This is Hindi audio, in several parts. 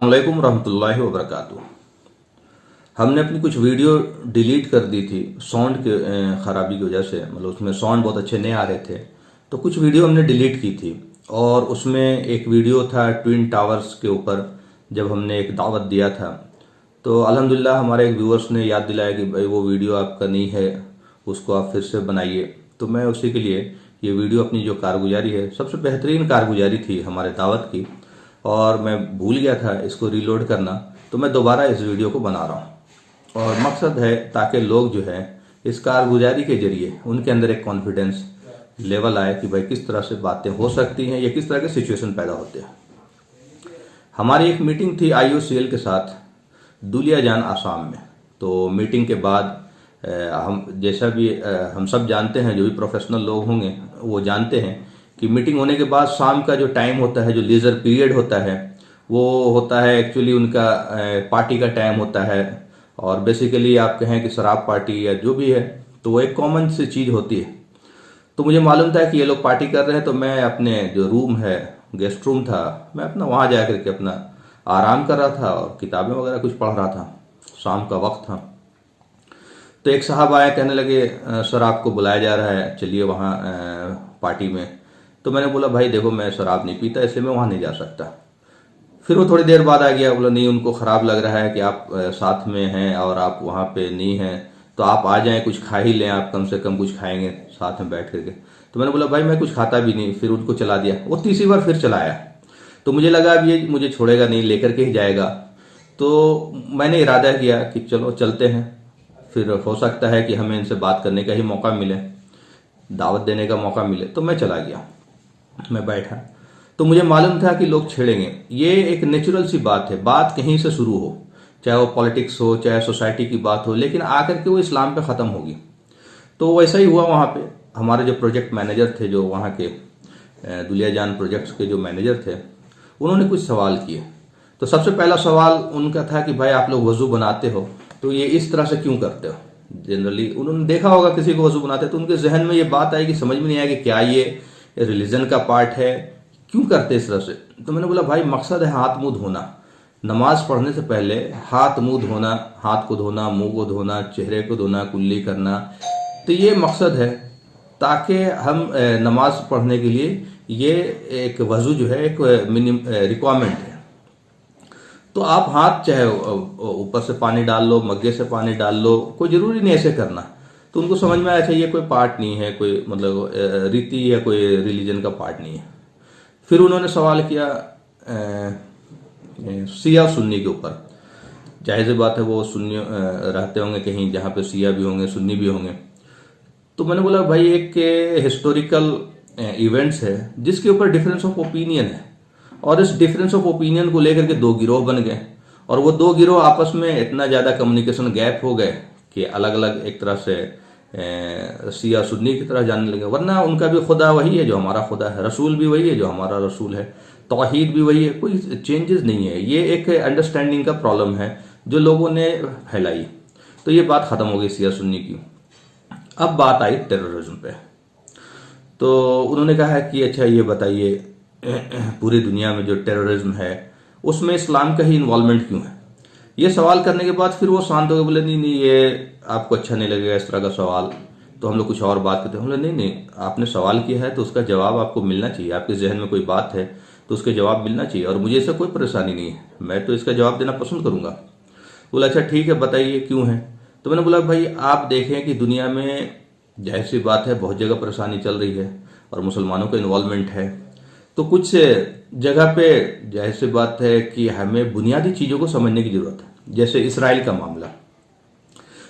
अस्सलामुअलैकुम रहमतुल्लाहि व बरकातुहू। हमने अपनी कुछ वीडियो डिलीट कर दी थी साउंड के ख़राबी की वजह से, मतलब उसमें साउंड बहुत अच्छे नहीं आ रहे थे, तो कुछ वीडियो हमने डिलीट की थी। और उसमें एक वीडियो था ट्विन टावर्स के ऊपर, जब हमने एक दावत दिया था, तो अल्हम्दुलिल्लाह हमारे एक व्यूअर्स ने याद दिलाया कि भाई वो वीडियो आपका नहीं है, उसको आप फिर से बनाइए। तो मैं उसी के लिए ये वीडियो अपनी जो कारगुजारी है, सबसे बेहतरीन कारगुजारी थी हमारे दावत की, और मैं भूल गया था इसको रीलोड करना, तो मैं दोबारा इस वीडियो को बना रहा हूँ। और मकसद है ताकि लोग जो है इस कारगुजारी के जरिए उनके अंदर एक कॉन्फिडेंस लेवल आए कि भाई किस तरह से बातें हो सकती हैं या किस तरह के सिचुएशन पैदा होते हैं। हमारी एक मीटिंग थी IOCL के साथ दुलियाजान आसाम में। तो मीटिंग के बाद हम जैसा भी हम सब जानते हैं, जो भी प्रोफेशनल लोग होंगे वो जानते हैं कि मीटिंग होने के बाद शाम का जो टाइम होता है, जो लीजर पीरियड होता है, वो होता है एक्चुअली उनका पार्टी का टाइम होता है। और बेसिकली आप कहें कि शराब पार्टी या जो भी है, तो वो एक कॉमन सी चीज़ होती है। तो मुझे मालूम था कि ये लोग पार्टी कर रहे हैं, तो मैं अपने जो रूम है, गेस्ट रूम था, मैं अपना वहाँ जा करके अपना आराम कर रहा था और किताबें वगैरह कुछ पढ़ रहा था। शाम का वक्त था। तो एक साहब आए, कहने लगे सर आपको बुलाया जा रहा है, चलिए वहाँ पार्टी में। तो मैंने बोला भाई देखो मैं शराब नहीं पीता, इसलिए मैं वहाँ नहीं जा सकता। फिर वो थोड़ी देर बाद आ गया, बोला नहीं उनको ख़राब लग रहा है कि आप साथ में हैं और आप वहाँ पे नहीं हैं, तो आप आ जाएं, कुछ खा ही लें, आप कम से कम कुछ खाएंगे साथ में बैठ करके। तो मैंने बोला भाई मैं कुछ खाता भी नहीं। फिर उनको चला दिया। वो तीसरी बार फिर चलाया, तो मुझे लगा अब ये मुझे छोड़ेगा नहीं, लेकर के ही जाएगा। तो मैंने इरादा किया कि चलो चलते हैं, फिर हो सकता है कि हमें इनसे बात करने का ही मौका मिले, दावत देने का मौका मिले। तो मैं चला गया, मैं बैठा। तो मुझे मालूम था कि लोग छेड़ेंगे, ये एक नेचुरल सी बात है, बात कहीं से शुरू हो, चाहे वो पॉलिटिक्स हो, चाहे सोसाइटी की बात हो, लेकिन आकर के वो इस्लाम पे ख़त्म होगी। तो वैसा ही हुआ। वहाँ पे हमारे जो प्रोजेक्ट मैनेजर थे, जो वहाँ के दुलियाजान प्रोजेक्ट्स के जो मैनेजर थे, उन्होंने कुछ सवाल किए। तो सबसे पहला सवाल उनका था कि भाई आप लोग वज़ू बनाते हो तो ये इस तरह से क्यों करते हो। जनरली उन्होंने देखा होगा किसी को वज़ू बनाते, तो उनके जहन में ये बात आई कि समझ में नहीं आया कि क्या ये रिलीजन का पार्ट है, क्यों करते इस तरह से। तो मैंने बोला भाई मकसद है हाथ मुंह धोना, नमाज पढ़ने से पहले हाथ मुंह धोना, हाथ को धोना, मुंह को धोना, चेहरे को धोना, कुल्ली करना। तो ये मकसद है ताकि हम नमाज पढ़ने के लिए ये एक वज़ू जो है एक रिक्वायरमेंट है। तो आप हाथ चाहे ऊपर से पानी डाल लो, मग्गे से पानी डाल लो, कोई ज़रूरी नहीं ऐसे करना। तो उनको समझ में आया अच्छा ये कोई पार्ट नहीं है, कोई मतलब रीति या कोई रिलीजन का पार्ट नहीं है। फिर उन्होंने सवाल किया सिया सुन्नी के ऊपर। जाहिर सी बात है वो सुन्नी रहते होंगे कहीं जहाँ पे सिया भी होंगे, सुन्नी भी होंगे। तो मैंने बोला भाई एक हिस्टोरिकल इवेंट्स है जिसके ऊपर डिफरेंस ऑफ ओपिनियन है, और इस डिफरेंस ऑफ ओपिनियन को लेकर के दो गिरोह बन गए, और वो दो गिरोह आपस में इतना ज़्यादा कम्युनिकेशन गैप हो गए कि अलग अलग एक तरह से सिया सुन्नी की तरह जानने लगे। वरना उनका भी खुदा वही है जो हमारा खुदा है, रसूल भी वही है जो हमारा रसूल है, तौहीद भी वही है, कोई चेंजेस नहीं है। ये एक अंडरस्टैंडिंग का प्रॉब्लम है जो लोगों ने फैलाई। तो ये बात ख़त्म हो गई सिया सुन्नी की। अब बात आई टेररिज्म पे। तो उन्होंने कहा कि अच्छा ये बताइए पूरी दुनिया में जो टेररिज्म है उसमें इस्लाम का ही इन्वॉल्वमेंट क्यों है। ये सवाल करने के बाद फिर वो शांत हो गए, बोले नहीं नहीं ये आपको अच्छा नहीं लगेगा इस तरह का सवाल, तो हम लोग कुछ और बात करते हैं। हम लोग नहीं नहीं, आपने सवाल किया है तो उसका जवाब आपको मिलना चाहिए, आपके जहन में कोई बात है तो उसके जवाब मिलना चाहिए, और मुझे इससे कोई परेशानी नहीं है, मैं तो इसका जवाब देना पसंद करूंगा। बोला अच्छा ठीक है बताइए क्यों है। तो मैंने बोला भाई आप देखें कि दुनिया में जाहिर सी बात है बहुत जगह परेशानी चल रही है और मुसलमानों का इन्वॉल्वमेंट है, तो कुछ जगह पे जाहिर सी बात है कि हमें बुनियादी चीज़ों को समझने की ज़रूरत है। जैसे इसराइल का मामला,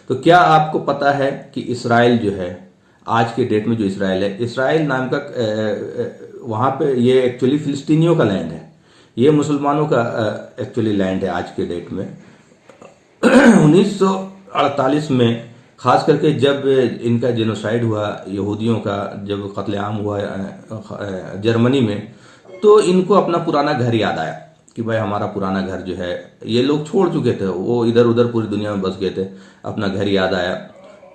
तो क्या आपको पता है कि इसराइल जो है आज के डेट में, जो इसराइल है, इसराइल नाम का वहाँ पे ये एक्चुअली फिलिस्तीनियों का लैंड है, ये मुसलमानों का एक्चुअली लैंड है आज के डेट में। 1948 में खास करके जब इनका जेनोसाइड हुआ, यहूदियों का जब कत्लेआम हुआ जर्मनी में, तो इनको अपना पुराना घर याद आया कि भाई हमारा पुराना घर जो है, ये लोग छोड़ चुके थे, वो इधर उधर पूरी दुनिया में बस गए थे, अपना घर याद आया।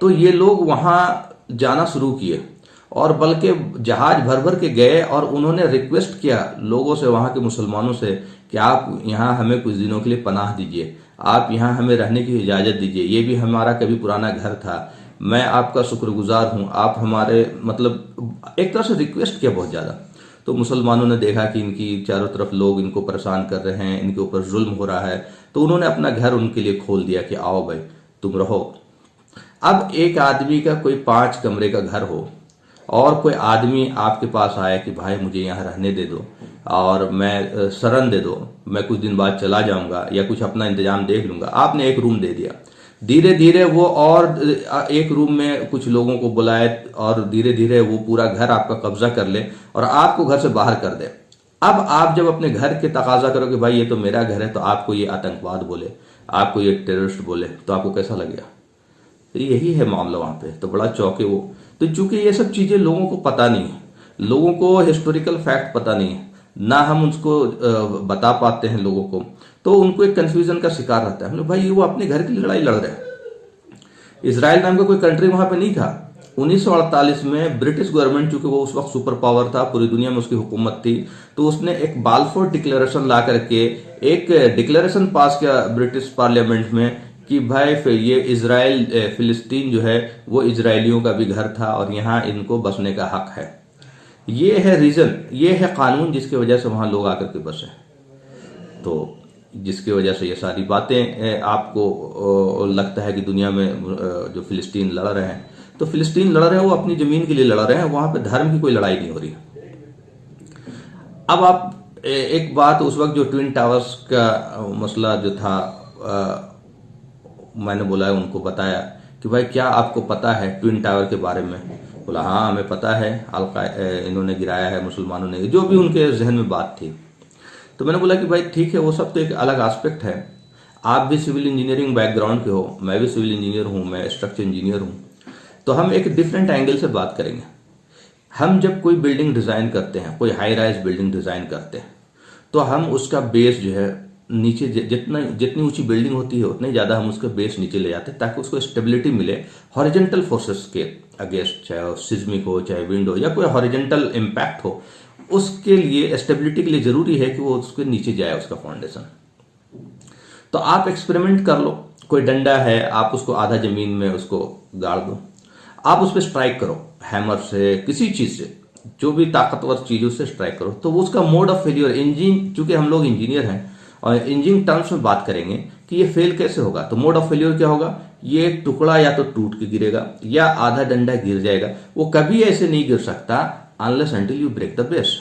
तो ये लोग वहाँ जाना शुरू किए, और बल्कि जहाज भर भर के गए, और उन्होंने रिक्वेस्ट किया लोगों से, वहाँ के मुसलमानों से, कि आप यहाँ हमें कुछ दिनों के लिए पनाह दीजिए, आप यहाँ हमें रहने की इजाज़त दीजिए, ये भी हमारा कभी पुराना घर था, मैं आपका शुक्रगुजार हूँ, आप हमारे मतलब एक तरह से रिक्वेस्ट किया बहुत ज़्यादा। तो मुसलमानों ने देखा कि इनकी चारों तरफ लोग इनको परेशान कर रहे हैं, इनके ऊपर जुल्म हो रहा है, तो उन्होंने अपना घर उनके लिए खोल दिया कि आओ भाई तुम रहो। अब एक आदमी का कोई 5 कमरे का घर हो और कोई आदमी आपके पास आए कि भाई मुझे यहाँ रहने दे दो और मैं शरण दे दो, मैं कुछ दिन बाद चला जाऊंगा या कुछ अपना इंतजाम देख लूंगा, आपने एक रूम दे दिया, धीरे धीरे वो और एक रूम में कुछ लोगों को बुलाए और धीरे धीरे वो पूरा घर आपका कब्जा कर ले और आपको घर से बाहर कर दे। अब आप जब अपने घर के तकाजा करो कि भाई ये तो मेरा घर है, तो आपको ये आतंकवाद बोले, आपको ये टेररिस्ट बोले, तो आपको कैसा लगेगा? तो यही है मामला वहां पे। तो बड़ा चौंके वो। तो चूंकि ये सब चीजें लोगों को पता नहीं है, लोगों को हिस्टोरिकल फैक्ट पता नहीं है, ना हम उसको बता पाते हैं लोगों को, तो उनको एक कंफ्यूजन का शिकार रहता है। भाई वो अपने घर की लड़ाई लड़ रहे हैं। इसराइल नाम का कोई कंट्री वहां पे नहीं था। 1948 में ब्रिटिश गवर्नमेंट, चूंकि वो उस वक्त सुपर पावर था, पूरी दुनिया में उसकी हुकूमत थी, तो उसने एक बाल्फोर डिक्लेरेशन ला करके एक डिक्लेरेशन पास किया ब्रिटिश पार्लियामेंट में कि भाई ये इजराइल फिलिस्तीन जो है वो इजरायलियों का भी घर था और यहाँ इनको बसने का हक है। ये है रीजन, ये है कानून जिसकी वजह से वहां लोग आकर के बसे। तो जिसकी वजह से ये सारी बातें आपको लगता है कि दुनिया में जो फिलिस्तीन लड़ रहे हैं, तो फिलिस्तीन लड़ रहे हैं वो अपनी जमीन के लिए लड़ रहे हैं, वहां पे धर्म की कोई लड़ाई नहीं हो रही। अब आप एक बात, उस वक्त जो ट्विन टावर्स का मसला जो था, मैंने बोला उनको बताया कि भाई क्या आपको पता है ट्विन टावर के बारे में? बोला हाँ हमें पता है, इन्होंने गिराया है मुसलमानों ने, जो भी उनके जहन में बात थी। तो मैंने बोला कि भाई ठीक है, वो सब तो एक अलग एस्पेक्ट है, आप भी सिविल इंजीनियरिंग बैकग्राउंड के हो, मैं भी सिविल इंजीनियर हूं, मैं स्ट्रक्चर इंजीनियर हूं, तो हम एक डिफरेंट एंगल से बात करेंगे। हम जब कोई बिल्डिंग डिजाइन करते हैं, कोई हाई राइज बिल्डिंग डिजाइन करते हैं, तो हम उसका बेस जो है नीचे, जितनी ऊंची बिल्डिंग होती है उतने ज्यादा हम उसका बेस नीचे ले जाते हैं ताकि उसको स्टेबिलिटी मिले हॉरिजेंटल फोर्सेस के अगेंस्ट, चाहे सिस्मिक हो, चाहे विंड हो, या कोई हॉरिजेंटल इम्पैक्ट हो, उसके लिए स्टेबिलिटी के लिए जरूरी है कि वो उसके नीचे जाए उसका फाउंडेशन। तो आप एक्सपेरिमेंट कर लो, कोई डंडा है, आप उसको आधा जमीन में उसको गाड़ दो, आप उस पर स्ट्राइक करो हैमर से, किसी चीज से, जो भी ताकतवर चीजों से स्ट्राइक करो, तो उसका मोड ऑफ फेलियर, इंजीन, चूंकि हम लोग इंजीनियर हैं और इंजीनियरिंग टर्म्स में बात करेंगे कि ये फेल कैसे होगा, तो मोड ऑफ फेलियर क्या होगा? ये एक टुकड़ा या तो टूट के गिरेगा या आधा डंडा गिर जाएगा, वो कभी ऐसे नहीं गिर सकता unless until you break the base.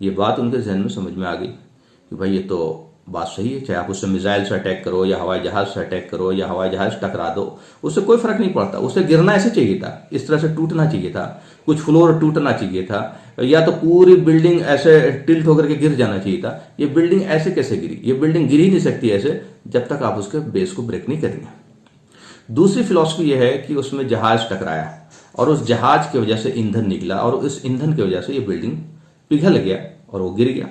ये बात उनके जहन में समझ में आ गई कि भाई ये तो बात सही है, चाहे आप उससे मिसाइल से अटैक करो या हवाई जहाज से अटैक करो या हवाई जहाज टकरा दो, उससे कोई फर्क नहीं पड़ता। उसे गिरना ऐसे चाहिए था, इस तरह से टूटना चाहिए था, कुछ फ्लोर टूटना चाहिए था, या तो पूरी बिल्डिंग ऐसे टिल्ट होकर के गिर जाना चाहिए था। ये बिल्डिंग ऐसे कैसे गिरी? ये बिल्डिंग गिर ही नहीं सकती ऐसे जब तक आप उसके बेस को ब्रेक नहीं करेंगे। दूसरी फिलॉसफी यह है कि उसमें जहाज टकराया और उस जहाज की वजह से ईंधन निकला और उस ईंधन की वजह से ये बिल्डिंग पिघल गया और वो गिर गया।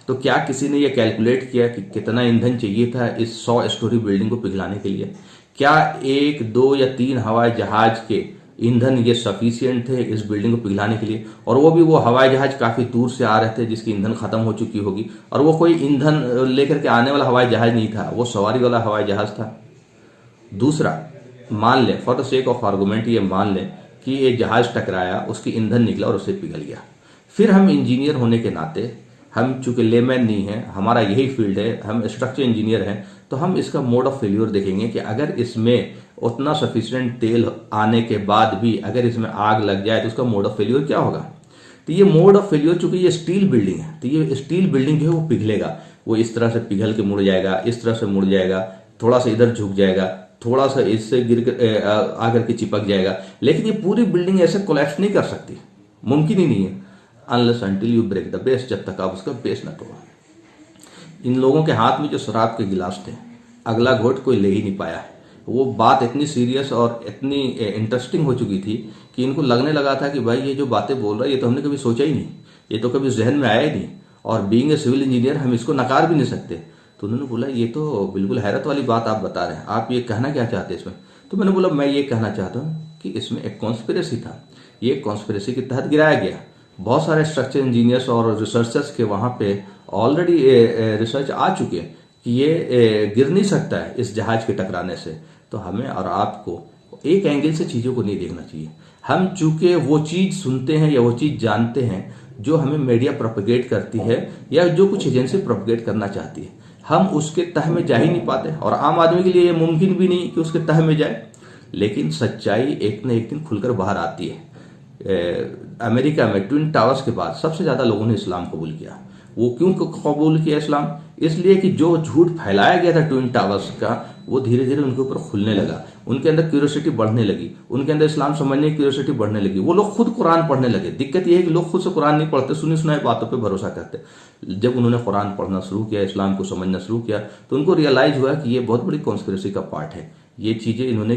तो क्या किसी ने ये कैलकुलेट किया कि कितना ईंधन चाहिए था इस 100 स्टोरी बिल्डिंग को पिघलाने के लिए? क्या 1, 2 या 3 हवाई जहाज के ईंधन ये सफिशिएंट थे इस बिल्डिंग को पिघलाने के लिए? और वो हवाई जहाज काफी दूर से आ रहे थे जिसकी ईंधन खत्म हो चुकी होगी, और वो कोई ईंधन लेकर के आने वाला हवाई जहाज नहीं था, वो सवारी वाला हवाई जहाज था। दूसरा, मान लें for the sake of argument, ये मान लें कि ये जहाज टकराया, उसकी ईंधन निकला और उससे पिघल गया। फिर हम इंजीनियर होने के नाते, हम चूंकि लेमैन नहीं है, हमारा यही फील्ड है, हम स्ट्रक्चर इंजीनियर हैं, तो हम इसका मोड ऑफ फेल्यूर देखेंगे कि अगर इसमें उतना सफिशिएंट तेल आने के बाद भी अगर इसमें आग लग जाए तो उसका मोड ऑफ फेल्यूर क्या होगा। तो ये मोड ऑफ फेल्यूर, चूंकि ये स्टील बिल्डिंग है, तो ये स्टील बिल्डिंग जो है वो पिघलेगा, वो इस तरह से पिघल के मुड़ जाएगा, इस तरह से मुड़ जाएगा, थोड़ा सा इधर झुक जाएगा, थोड़ा सा इससे गिर आकर के चिपक जाएगा, लेकिन ये पूरी बिल्डिंग ऐसे कोलैप्स नहीं कर सकती, मुमकिन ही नहीं है unless until you break the base, जब तक आप उसका बेस न तोड़ो। इन लोगों के हाथ में जो शराब के गिलास थे, अगला घोट कोई ले ही नहीं पाया है। वो बात इतनी सीरियस और इतनी इंटरेस्टिंग हो चुकी थी कि इनको लगने लगा था कि भाई ये जो बातें बोल रहा है ये तो हमने कभी सोचा ही नहीं, ये तो कभी जहन में आया ही नहीं, और बीइंग ए सिविल इंजीनियर हम इसको नकार भी नहीं सकते। तो उन्होंने बोला ये तो बिल्कुल हैरत वाली बात आप बता रहे हैं, आप ये कहना क्या चाहते हैं इसमें? तो मैंने बोला मैं ये कहना चाहता हूँ कि इसमें एक कॉन्स्पिरेसी था, ये कॉन्स्पिरेसी के तहत गिराया गया। बहुत सारे स्ट्रक्चर इंजीनियर्स और रिसर्चर्स के वहाँ पे ऑलरेडी रिसर्च आ चुके हैं कि ये गिर नहीं सकता है इस जहाज के टकराने से। तो हमें और आपको एक एंगल से चीज़ों को नहीं देखना चाहिए। हम चूंकि वो चीज़ सुनते हैं या वो चीज़ जानते हैं जो हमें मीडिया प्रोपेगेट करती है या जो कुछ एजेंसी प्रोपेगेट करना चाहती है, हम उसके तह में जा ही नहीं पाते। और आम आदमी के लिए ये मुमकिन भी नहीं कि उसके तह में जाए। लेकिन सच्चाई एक न एक दिन खुलकर बाहर आती है। अमेरिका में ट्विन टावर्स के बाद सबसे ज़्यादा लोगों ने इस्लाम कबूल किया। वो क्यों कबूल किया इस्लाम? इसलिए कि जो झूठ फैलाया गया था ट्विन टावर्स का, वो धीरे धीरे उनके ऊपर खुलने लगा, उनके अंदर क्यूरियोसिटी बढ़ने लगी, उनके अंदर इस्लाम समझने की क्यूरियोसिटी बढ़ने लगी। वो लोग खुद कुरान पढ़ने लगे। दिक्कत यह है कि लोग खुद से कुरान नहीं पढ़ते, सुनी सुनाई बातों पे भरोसा करते। जब उन्होंने कुरान पढ़ना शुरू किया, इस्लाम को समझना शुरू किया, तो उनको रियलाइज हुआ कि ये बहुत बड़ी कॉन्स्पिरेसी का पार्ट है। ये चीज़ें इन्होंने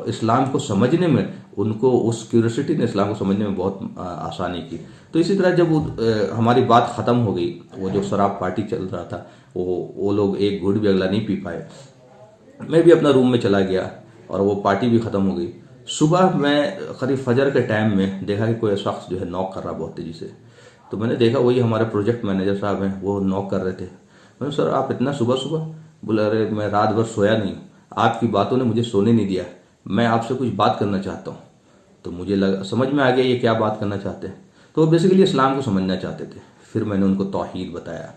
इस्लाम को समझने में, उनको उस क्यूरियोसिटी ने इस्लाम को समझने में बहुत आसानी की। तो इसी तरह जब हमारी बात ख़त्म हो गई, वो जो शराब पार्टी चल रहा था, वो लोग एक घूंट भी अगला नहीं पी पाए। मैं भी अपना रूम में चला गया और वो पार्टी भी ख़त्म हो गई। सुबह मैं करीब फजर के टाइम में देखा कि कोई शख्स जो है नॉक कर रहा बहुत तेज़ी से। तो मैंने देखा वही हमारे प्रोजेक्ट मैनेजर साहब हैं, वो नॉक कर रहे थे। मैंने, सर आप इतना सुबह सुबह? बोला, अरे मैं रात भर सोया नहीं, आपकी बातों ने मुझे सोने नहीं दिया, मैं आपसे कुछ बात करना चाहता हूँ। तो मुझे लगा, समझ में आ गया ये क्या बात करना चाहते हैं। तो वो बेसिकली इस्लाम को समझना चाहते थे। फिर मैंने उनको तौहीद बताया,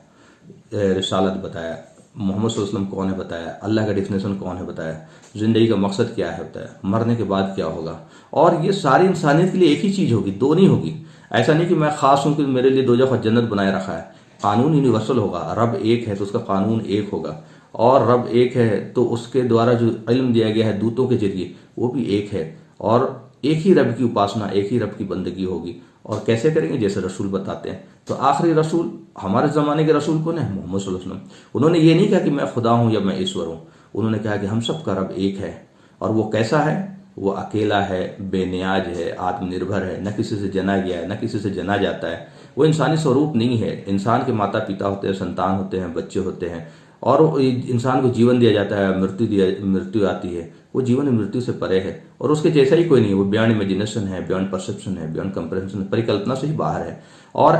रिसालत बताया, मोहम्मद सल्लल्लाहु अलैहि वसल्लम कौन है बताया, अल्लाह का डेफिनेशन कौन है बताया, ज़िंदगी का मकसद क्या है बताया, मरने के बाद क्या होगा। और ये सारी इंसानियत के लिए एक ही चीज़ होगी, दो नहीं होगी। ऐसा नहीं कि मैं ख़ास हूँ कि मेरे लिए दोज़ख और जन्नत बनाए रखा है। कानून यूनिवर्सल होगा। रब एक है तो उसका कानून एक होगा, और रब एक है तो उसके द्वारा जो इल्म दिया गया है दूतों के जरिए, वो भी एक है। और एक ही रब की उपासना, एक ही रब की बंदगी होगी। और कैसे करेंगे? जैसे रसूल बताते हैं। तो आखिरी रसूल, हमारे ज़माने के रसूल कौन है? मोहम्मद सल्लल्लाहु अलैहि वसल्लम। उन्होंने ये नहीं कहा कि मैं खुदा हूँ या मैं ईश्वर हूँ। उन्होंने कहा कि हम सब का रब एक है। और वो कैसा है? वो अकेला है, बेनियाज है, आत्मनिर्भर है, न किसी से जना गया है, न किसी से जना जाता है। वो इंसानी स्वरूप नहीं है। इंसान के माता पिता होते हैं, संतान होते हैं, बच्चे होते हैं, और इंसान को जीवन दिया जाता है, मृत्यु आती है। वो जीवन और मृत्यु से परे है, और उसके जैसा ही कोई नहीं। वो बियॉन्ड इमेजिनेशन है, बियॉन्ड परसेप्शन है, बियॉन्ड कंप्रेंशन, परिकल्पना से ही बाहर है। और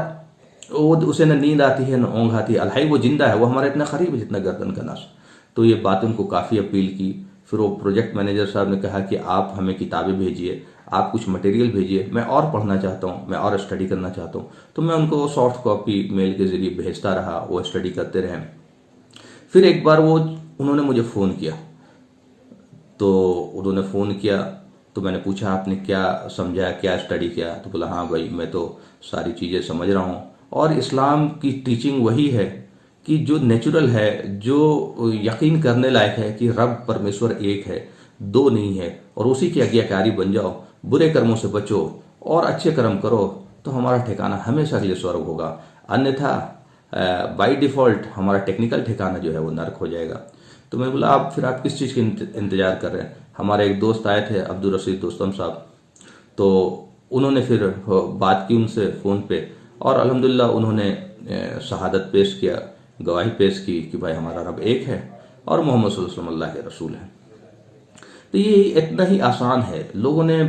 वो उसे न नींद आती है, न ऊँघ आती है। अलहाई वो जिंदा है, वो हमारे इतना करीब है जितना गर्दन का नस। तो ये बात उनको काफ़ी अपील की। फिर वो प्रोजेक्ट मैनेजर साहब ने कहा कि आप हमें किताबें भेजिए, आप कुछ मटेरियल भेजिए, मैं और पढ़ना चाहता हूँ, मैं और स्टडी करना चाहता हूँ। तो मैं उनको सॉफ्ट कॉपी मेल के जरिए भेजता रहा, वो स्टडी करते रहे। फिर एक बार उन्होंने मुझे फ़ोन किया। तो उन्होंने फ़ोन किया तो मैंने पूछा, आपने क्या समझा, क्या स्टडी किया? तो बोला, हाँ भाई, मैं तो सारी चीज़ें समझ रहा हूँ। और इस्लाम की टीचिंग वही है कि जो नेचुरल है, जो यकीन करने लायक है कि रब परमेश्वर एक है, दो नहीं है, और उसी की आज्ञाकारी बन जाओ, बुरे कर्मों से बचो और अच्छे कर्म करो, तो हमारा ठिकाना हमेशा के लिए स्वर्ग होगा। अन्यथा बाय डिफ़ॉल्ट हमारा टेक्निकल ठिकाना जो है वो नर्क हो जाएगा। तो मैं बोला, आप किस चीज़ के इंतज़ार कर रहे हैं? हमारे एक दोस्त आए थे, अब्दुल रशीद दोस्तम साहब। तो उन्होंने फिर बात की उनसे फ़ोन पे, और अल्हम्दुलिल्लाह उन्होंने शहादत पेश किया, गवाही पेश की कि भाई हमारा रब एक है और मोहम्मद सल्लल्लाहु अलैहि वसल्लम अल्लाह के रसूल हैं। तो ये इतना ही आसान है। लोगों ने